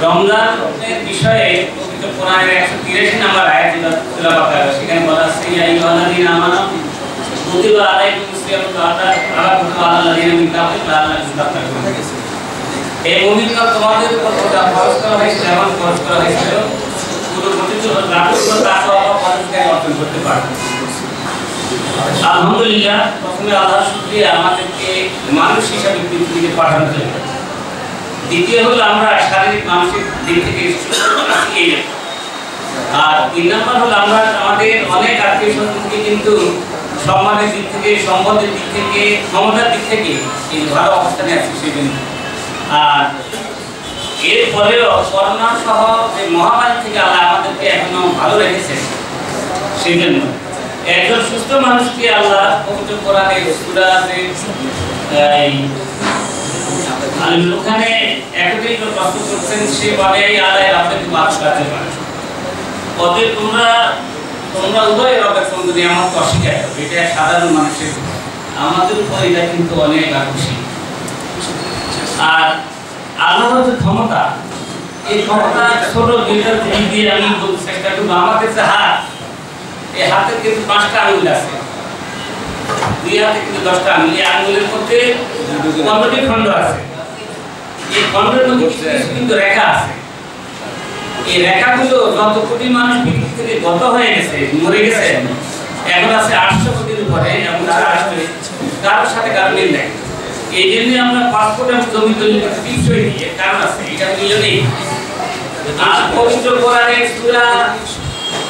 রমজানের বিষয়ে পবিত্র কোরআনের 183 নম্বর আয়াত যেটা তেলাওয়াত করা হয়েছে সেখানে বলা আছে ইয়া আইয়ুহাল্লাযীনা আমানু কুতিবা আলাইকুমুস সিয়ামু কামা কুতিবা আলাল্লাযীনা মিন ক্বাবলিকুম লাআল্লাকুম তাত্তাকুন। এই মুমিনগণ তোমাদের উপর ফরজ করা হয়েছে এমন ফরজ করা হয়েছিল পুরো প্রতিটি রাষ্ট্র তাকওয়া ও পরহেজগারি অর্জন করতে পারে। আলহামদুলিল্লাহ, প্রথমে আল্লাহর শুকরিয়া আমাদেরকে মানুষ হিসাবে পৃথিবীতে পাঠানোর জন্য। দ্বিতীয় হলো আমরা শারীরিক মানসিক দিক থেকে আছি। আর 3 নম্বর হলো আমরা আমাদের অনেক আত্মীয় স্বজন থেকে কিন্তু সম্মানের দিক থেকে, সম্পদের দিক থেকে, ক্ষমতার দিক থেকে এই ভালো অবস্থানে আছি সেজন্য। আর এরপরেও করোনা সহ যে মহামারী থেকে আল্লাহ আমাদেরকে এখনো ভালো রেখেছেন সেজন্য। একজন সুস্থ মানুষকে আল্লাহ পবিত্র কোরআনে সূরাতে ওখানে একটাই প্রশ্ন করছেন, সে বলে আল্লাহ আপনাকে মাফ করতে পারে। ওদের তোমরা উদয় রবের সুন্দরী আমার অস্বীকার করবে, এটা সাধারণ মানুষের। আমাদের উপর এটা কিন্তু অনেক খুশি। আর আল্লাহর যে ক্ষমতা, এই ক্ষমতা ছোট দুইটার দিক দিয়ে আমি বলতে চেষ্টা করবো। আমাদের যে হাত, এই হাতের কিন্তু 5টা আঙুল আছে, 2 হাতে কিন্তু 10টা আঙুল। এই আঙুলের মধ্যে 15টি খণ্ড আছে। এই খণ্ডের মধ্যে কিছু কিন্তু রেখা আছে। এই রেখাগুলো যত কোটি মানুষ পৃথিবী থেকে গত হয়ে গেছে, মরে গেছে, এখন আছে 800 কোটির উপরে, এমন কারোর সাথে কারো মিল নেই। এই জন্য আমরা পাসপোর্ট এবং জমি দলিল বিষয় নিয়ে কারণ আছে, এটা মিল নেই। আর পবিত্র কোরআনের সূরা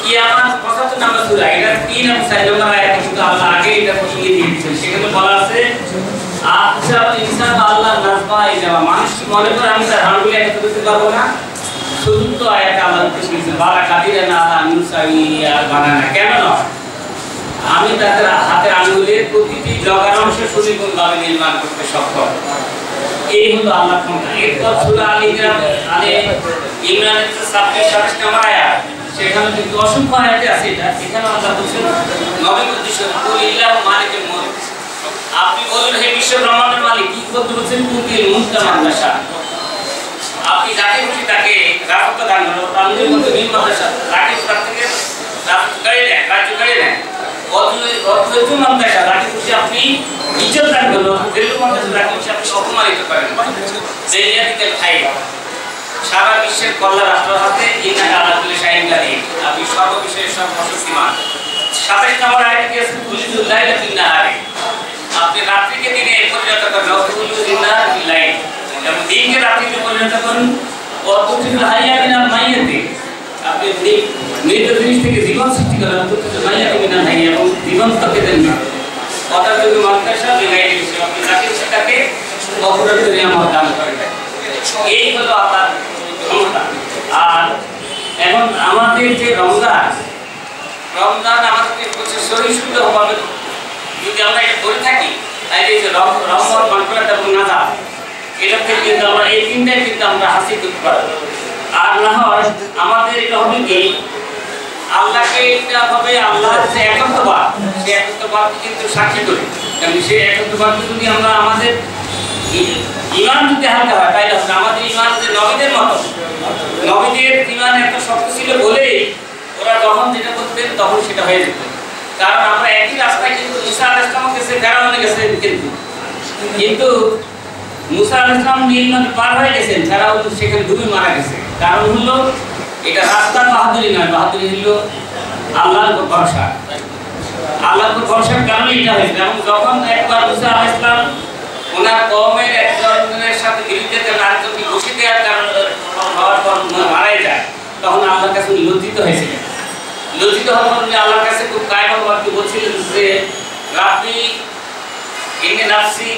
কিয়ামত 75 নম্বর সূরা, এটা 3 এবং 4 নম্বর আয়াতে কিন্তু আল্লাহ আগে এটা বলে দিয়েছেন। সেখানে বলা আছে আচ্ছা ইনসান আল্লাহ নাসবা ইজা, মানুষ মনে করে আমি তার হাড়গুলো একত্র করতে পারবো না। শুধু তো আয়াতে আল্লাহ বলেছেন বালা কাদিরা না আনুসাই আর বানানা, কেন নয়, আমি তাদের হাতের আঙুলের প্রতিটি জগার অংশ সুনিপুণভাবে নির্মাণ করতে সক্ষম। এই হলো আল্লাহ ক্ষমতা। এরপর সূরা আলে ইমরানের 26 নম্বর আয়াত, সেখানে কিন্তু অসংখ্য আয়াতে আছে। এটা এখানে আল্লাহ বলেছেন নবী উদ্দেশ্যে কুলিল্লাহু মালিকুল মুলক, আপনি বলুন হে বিশ্ব ব্রহ্মাণ্ডের মালিক। কি করতে বলেছেন? কুতিল মুনতামান নাশা, আপনি যাকে খুশি তাকে রাজত্ব দান করুন। প্রাণীদের মধ্যে নির্মাণ নাশা রাখি তার থেকে রাজত্ব গাড়ি নেন। অদ্ভুত মন্তাশা যাকে খুশি আপনি ইজ্জত দান করুন। দেলু মন্তাশা যাকে খুশি আপনি অপমানিত করেন। দেলিয়াতিকে খাই সারা বিশ্বের কল্যাণ রাষ্ট্রের হাতে ইন্নাকা আলা কুল্লি শাইইন কাদির, আপনি সর্ববিষয়ে সর্বশক্তিমান। 27 নম্বর আয়াতে কি আছে? তুলিদুল লাইলা ফিন নাহারি, আপনি রাত্রিকে দিনে পরিণত করেন। তুলিদুল নাহারি ফিল লাইল, এবং দিনকে রাত্রিতে পরিণত করুন। অতুতিল হাইয়া মিনাল মাইয়াতি, আপনি মৃত জিনিস থেকে জীবন সৃষ্টি করেন। অতুতিল মাইয়াতি মিনাল হাইয়া, এবং জীবন্তকে দেন না। অর্থাৎ যদি মাদ্রাসা দিলাই দিয়েছে, আপনি যাকে সেটাকে অপরাধ নিয়ামত দান করেন। এই হলো আপনার ক্ষমতা। আর এখন আমাদের যে রমজান আমাদেরকে সহিষ্ণুভাবে যদি আমরা এটা করে থাকি, তাহলে এই যে রহমত, মাগফিরাত এবং নাজাত, এটা থেকে কিন্তু আমরা এই 3টাই কিন্তু আমরা হাসিল করতে পারবো। আর না হয় আমাদের এটা হবে কি, আল্লাহকে এটা হবে আল্লাহর যে একত্ববাদ, সেই একত্ববাদকে কিন্তু সাক্ষী করি। কারণ সেই একত্ববাদকে যদি আমরা আমাদের ইমান যদি হালকা হয়, তাই আমাদের ইমান যে নবীদের মতো, নবীদের ইমান এত শক্ত ছিল বলেই ওরা যখন যেটা করতেন তখন সেটা হয়ে যেত। কারণ আমরা একই রাস্তায় কিন্তু মুসা আলাইহিস সালাম গেছে, ফেরাউন গেছে, কিন্তু মুসা আলাইহিস সালাম নীল নদী পার হয়ে গেছেন, ফেরাউন সেখানে ডুবে মারা গেছে। কারণ হলো এটা রাস্তার বাহাদুরি নয়, বাহাদুরি হলো আল্লাহর উপর ভরসা। আল্লাহর উপর ভরসার কারণে এটা হয়েছে। এবং যখন একবার মুসা আলাইহিস সালাম ওনার কওমের একজনের সাথে বিরুদ্ধে আরেকজনকে ঘুষি দেওয়ার কারণ হওয়ার পর মারাই যায়, তখন আল্লাহর কাছে লজ্জিত হয়েছিলেন। লজ্জিত হওয়ার পর উনি আল্লাহর কাছে খুব কায়মভাবে বলছিলেন যে রাব্বি ইন্নী নাফসি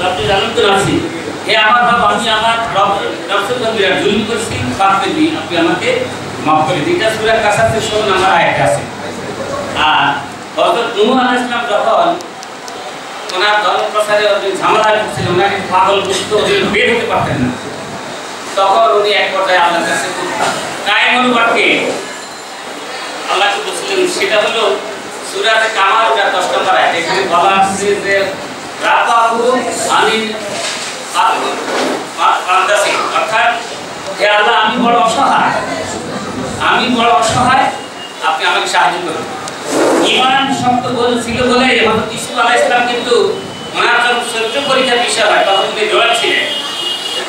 রাব্বি জালামতু নাফসি, হে আমার রব, আমি আমার নফসের উপর জুলুম করেছি, আপনি আমাকে মাফ করে দিন। এটা সূরা কাসাসের 16 নম্বর আয়াতে আছে। আর হযরত নূহ আলাইহিস সালাম যখন ওনার ধর্ম প্রচারে ঝামেলা হচ্ছিল, ওনাকে পাগল বুঝতো, বের হতে পারতেন না, তখন উনি এক পর্যায়ে আল্লাহর কাছে খুব কায়েম অনুবাদকে আল্লাহকে বলছিলেন। সেটা হলো সূরাতে কামার 10 নম্বর আয়াত। এখানে বলা আছে যে রাব্বাহু আনিল আল্লাহ আমি বড় অসহায়, আপনি আমাকে সাহায্য করুন। ঈমান শক্ত ছিল বলে হযরত ইউসুফ আলাইহিস সালাম কিন্তু ওনার যখন চরিত্র পরীক্ষার বিষয় হয় তখন তিনি জোড়া ছিলেন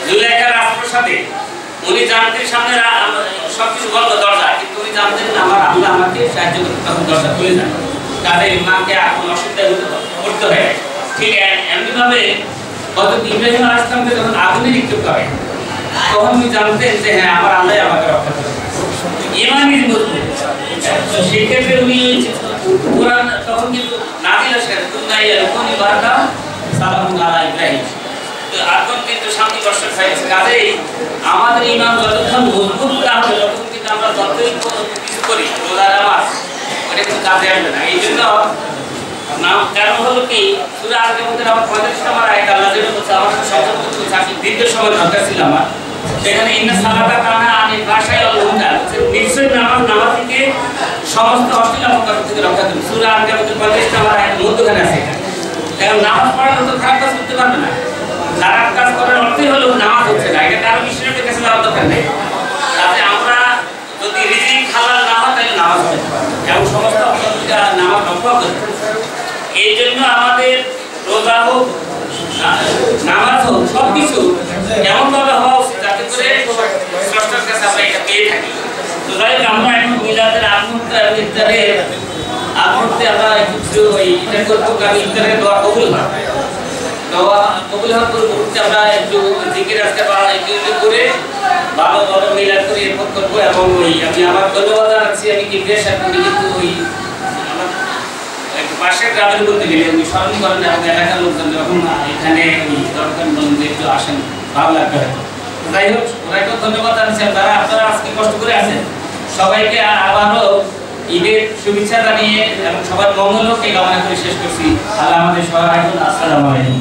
জুলাইখার রাজপ্রাসাদে। উনি জানতেন সামনে সবকিছু বন্ধ দরজা, কিন্তু উনি জানতেন আমার আল্লাহ আমাকে সাহায্য করতে, তখন দরজা খুলে যায়। তাদের মাকে এখন অসুবিধা করতে হয়। ঠিক এমনিভাবে হযরত ইব্রাহিম আলাইহিস সালামকে যখন আগুনে নিক্ষেপ করে তখন উনি জানতেন যে হ্যাঁ আমার আল্লাহ আমাকে রক্ষা করবে, ঈমানই মজবুত। সেই ক্ষেত্রে উনি কুরআন তখন কিন্তু নাযিল আসে কোন বারকা সালামুন আলা ইব্রাহিম, তো এখন কিন্তু শান্তি বর্ষণ হয়েছে। কাজেই আমাদের ঈমান যতক্ষণ মজবুত না হবে ততক্ষণ কিন্তু আমরা যতই কিছু করি রোজা নামাজ ওটা কিন্তু কাজে আসবে না। এই জন্য কারণ হলো কি সূরা আল-কাবুতের আমার 45 নম্বর আয়াত আল্লাহ যেটা বলছে আমার সংযম করতে চাকরি দীর্ঘ সময় দরকার ছিল আমার, সেখানে ইন্না সালাতা কানা আনিল ফাহশাই ওয়াল মুনকার, নিশ্চয় নামাজ থেকে সমস্ত অশ্লীল অপকর্ম থেকে রক্ষা করবে। সূরা আল-কাবুতের 45 নম্বর আয়াত মধ্যখানে আছে। এখন নামাজ পড়া তো খারাপ কাজ করতে পারবে না, খারাপ কাজ করার অর্থই হলো নামাজ হচ্ছে না, এটা কারো মিশনের কাছে যাওয়ার দরকার নেই। তাতে আমরা যদি রিজিক হালাল না হয় তাহলে নামাজ পড়তে পারবো এবং সমস্ত নামাজ রক্ষা করতে। এই জন্য আমাদের রোজা হোক নামাজ হোক সবকিছু এমনভাবে হওয়া উচিত যাতে করে স্রষ্টার কাছে আমরা এটা পেয়ে থাকি। তো যাই হোক আমরা এখন মিলাদের আগ মুহূর্তে আমরা কিছু এটা করবো, কারণ ইফতারের দোয়া কবুল হয়, দোয়া কবুল হওয়ার পরবর্তীতে আমরা একটু জিকির আজকে একটু করে ভালোভাবে মিলাদ করে এরপর করবো। এবং আমি আমার ধন্যবাদ জানাচ্ছি, আমি কিবরিয়া সাহেব কিন্তু পাশের গ্রামের বলতে গেলে উনি স্মরণ করেন এবং এলাকার লোকজন যখন এখানে দরকার বলতে একটু আসেন ভালো লাগবে হয়তো। যাই হোক ওনাকেও ধন্যবাদ জানাচ্ছি, তারা আপনারা আজকে কষ্ট করে আছেন। সবাইকে আবারও ঈদের শুভেচ্ছা জানিয়ে এবং সবার মঙ্গল হোক এই কামনা করে শেষ করছি। আল্লাহ আমাদের সবাই আসসালামু আলাইকুম।